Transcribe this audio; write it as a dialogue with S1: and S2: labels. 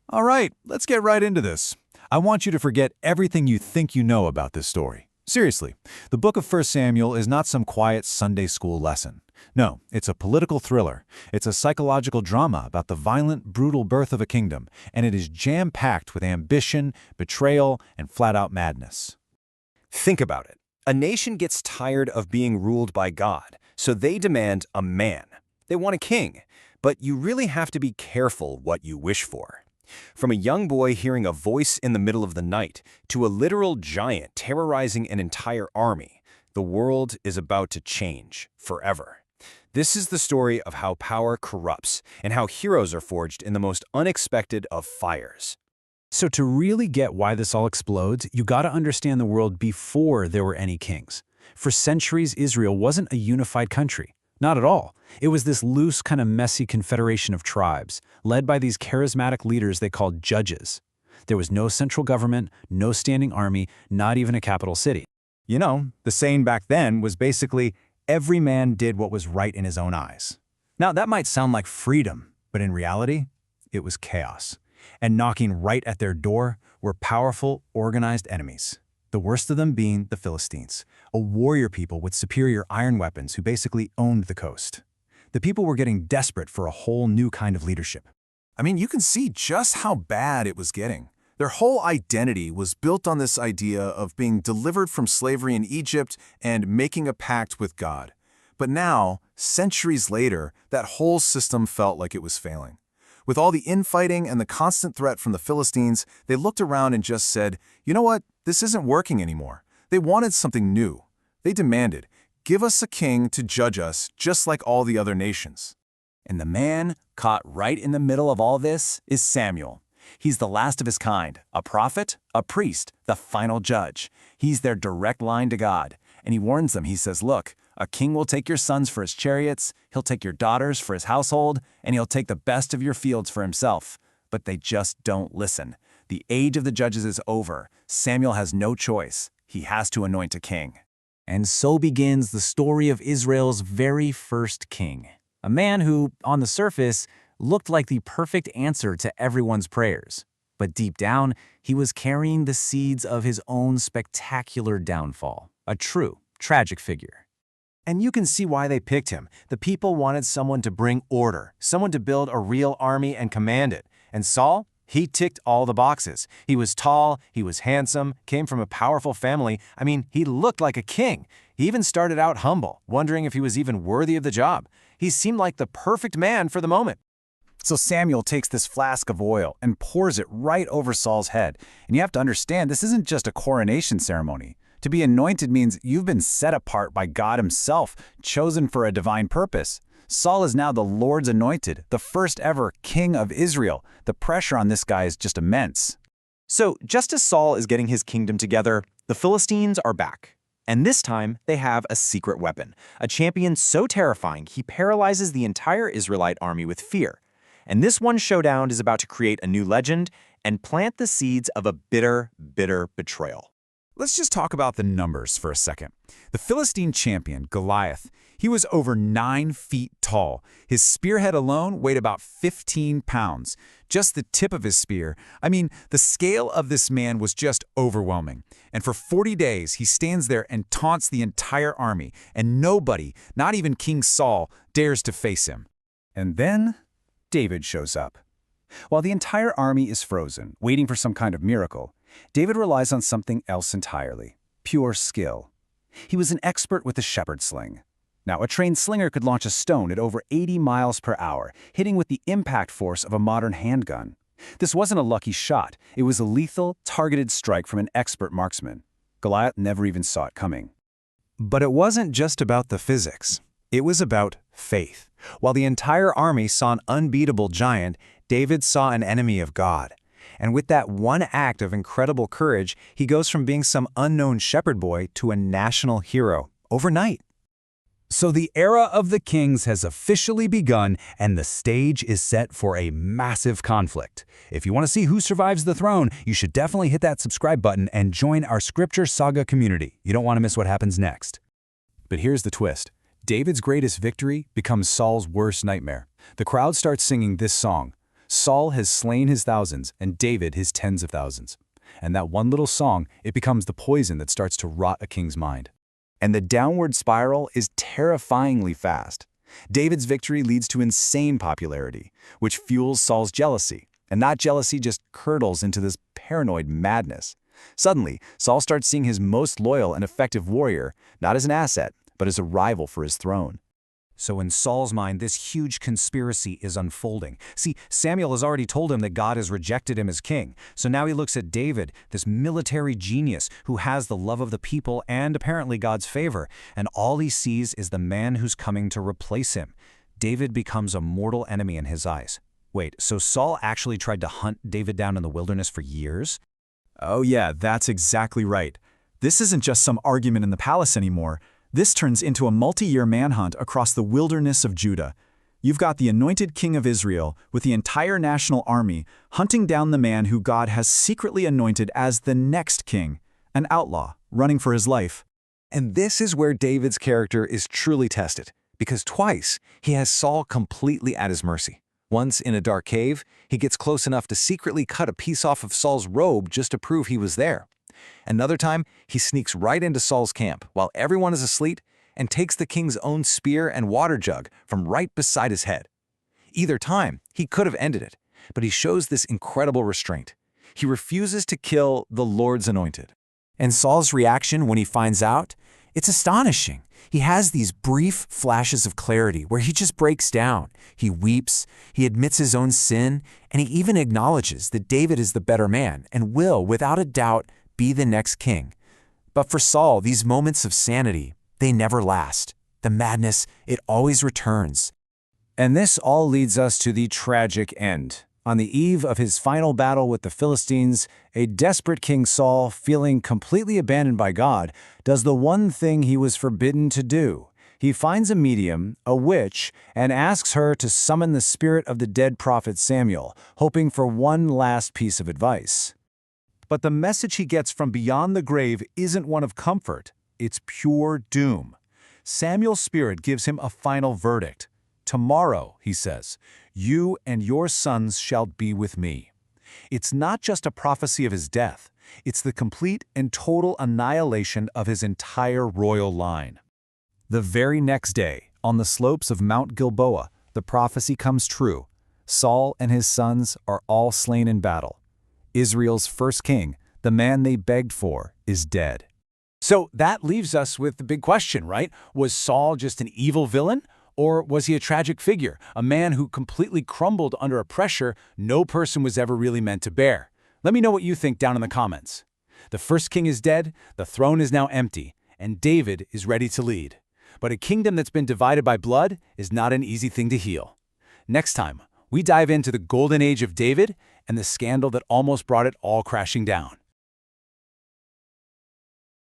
S1: All right, let's get right into this. I want you to forget everything you think you know about this story. Seriously, the book of 1 Samuel is not some quiet Sunday school lesson. No, it's a political thriller. It's a psychological drama about the violent, brutal birth of a kingdom, and it is jam-packed with ambition, betrayal, and flat-out madness.
S2: Think about it. A nation gets tired of being ruled by God, so they demand a man. They want a king, but you really have to be careful what you wish for. From a young boy hearing a voice in the middle of the night to a literal giant terrorizing an entire army, the world is about to change forever. This is the story of how power corrupts and how heroes are forged in the most unexpected of fires.
S3: So to really get why this all explodes, you gotta understand the world before there were any kings. For centuries, Israel wasn't a unified country. Not at all. It was this loose, kind of messy confederation of tribes, led by these charismatic leaders they called judges. There was no central government, no standing army, not even a capital city.
S1: You know, the saying back then was basically, every man did what was right in his own eyes. Now, that might sound like freedom, but in reality, it was chaos. And knocking right at their door were powerful, organized enemies. The worst of them being the Philistines, a warrior people with superior iron weapons who basically owned the coast. The people were getting desperate for a whole new kind of leadership.
S4: I mean, you can see just how bad it was getting. Their whole identity was built on this idea of being delivered from slavery in Egypt and making a pact with God. But now, centuries later, that whole system felt like it was failing. With all the infighting and the constant threat from the Philistines, they looked around and just said, you know what, this isn't working anymore. They wanted something new. They demanded, give us a king to judge us just like all the other nations.
S2: And the man caught right in the middle of all this is Samuel. He's the last of his kind, a prophet, a priest, the final judge. He's their direct line to God. And he warns them, he says, look, a king will take your sons for his chariots, he'll take your daughters for his household, and he'll take the best of your fields for himself. But they just don't listen. The age of the judges is over. Samuel has no choice. He has to anoint a king.
S3: And so begins the story of Israel's very first king. A man who, on the surface, looked like the perfect answer to everyone's prayers. But deep down, he was carrying the seeds of his own spectacular downfall. A true, tragic figure.
S2: And you can see why they picked him. The people wanted someone to bring order, someone to build a real army and command it. And Saul? He ticked all the boxes. He was tall, he was handsome, came from a powerful family. I mean, he looked like a king. He even started out humble, wondering if he was even worthy of the job. He seemed like the perfect man for the moment.
S1: So Samuel takes this flask of oil and pours it right over Saul's head. And you have to understand, this isn't just a coronation ceremony. To be anointed means you've been set apart by God himself, chosen for a divine purpose. Saul is now the Lord's anointed, the first ever king of Israel. The pressure on this guy is just immense.
S2: So just as Saul is getting his kingdom together, the Philistines are back. And this time, they have a secret weapon, a champion so terrifying he paralyzes the entire Israelite army with fear. And this one showdown is about to create a new legend and plant the seeds of a bitter, bitter betrayal.
S1: Let's just talk about the numbers for a second. The Philistine champion, Goliath, he was over 9 feet tall. His spearhead alone weighed about 15 pounds. Just the tip of his spear. I mean, the scale of this man was just overwhelming. And for 40 days, he stands there and taunts the entire army, and nobody, not even King Saul, dares to face him. And then David shows up. While the entire army is frozen, waiting for some kind of miracle, David relies on something else entirely, pure skill. He was an expert with the shepherd sling. Now, a trained slinger could launch a stone at over 80 miles per hour, hitting with the impact force of a modern handgun. This wasn't a lucky shot. It was a lethal, targeted strike from an expert marksman. Goliath never even saw it coming. But it wasn't just about the physics. It was about faith. While the entire army saw an unbeatable giant, David saw an enemy of God. And with that one act of incredible courage, he goes from being some unknown shepherd boy to a national hero overnight. So the era of the kings has officially begun, and the stage is set for a massive conflict. If you want to see who survives the throne, you should definitely hit that subscribe button and join our Scripture Saga community. You don't want to miss what happens next. But here's the twist. David's greatest victory becomes Saul's worst nightmare. The crowd starts singing this song.
S3: Saul has slain his thousands and David his tens of thousands. And that one little song, it becomes the poison that starts to rot a king's mind.
S1: And the downward spiral is terrifyingly fast. David's victory leads to insane popularity, which fuels Saul's jealousy. And that jealousy just curdles into this paranoid madness. Suddenly, Saul starts seeing his most loyal and effective warrior, not as an asset, but as a rival for his throne.
S2: So in Saul's mind, this huge conspiracy is unfolding. See, Samuel has already told him that God has rejected him as king. So now he looks at David, this military genius who has the love of the people and apparently God's favor, and all he sees is the man who's coming to replace him. David becomes a mortal enemy in his eyes. Wait, so Saul actually tried to hunt David down in the wilderness for years?
S1: Oh yeah, that's exactly right. This isn't just some argument in the palace anymore. This turns into a multi-year manhunt across the wilderness of Judah. You've got the anointed king of Israel with the entire national army hunting down the man who God has secretly anointed as the next king, an outlaw running for his life.
S2: And this is where David's character is truly tested, because twice he has Saul completely at his mercy. Once in a dark cave, he gets close enough to secretly cut a piece off of Saul's robe just to prove he was there. Another time, he sneaks right into Saul's camp while everyone is asleep and takes the king's own spear and water jug from right beside his head. Either time, he could have ended it, but he shows this incredible restraint. He refuses to kill the Lord's anointed.
S1: And Saul's reaction when he finds out? It's astonishing. He has these brief flashes of clarity where he just breaks down. He weeps, he admits his own sin, and he even acknowledges that David is the better man and will, without a doubt, be the next king. But for Saul, these moments of sanity, they never last. The madness, it always returns.
S3: And this all leads us to the tragic end. On the eve of his final battle with the Philistines, a desperate King Saul, feeling completely abandoned by God, does the one thing he was forbidden to do. He finds a medium, a witch, and asks her to summon the spirit of the dead prophet Samuel, hoping for one last piece of advice.
S1: But the message he gets from beyond the grave isn't one of comfort. It's pure doom. Samuel's spirit gives him a final verdict. Tomorrow, he says, you and your sons shall be with me. It's not just a prophecy of his death. It's the complete and total annihilation of his entire royal line. The very next day, on the slopes of Mount Gilboa, the prophecy comes true. Saul and his sons are all slain in battle. Israel's first king, the man they begged for, is dead.
S3: So that leaves us with the big question, right? Was Saul just an evil villain? Or was he a tragic figure, a man who completely crumbled under a pressure no person was ever really meant to bear? Let me know what you think down in the comments. The first king is dead, the throne is now empty, and David is ready to lead. But a kingdom that's been divided by blood is not an easy thing to heal. Next time, we dive into the golden age of David and the scandal that almost brought it all crashing down.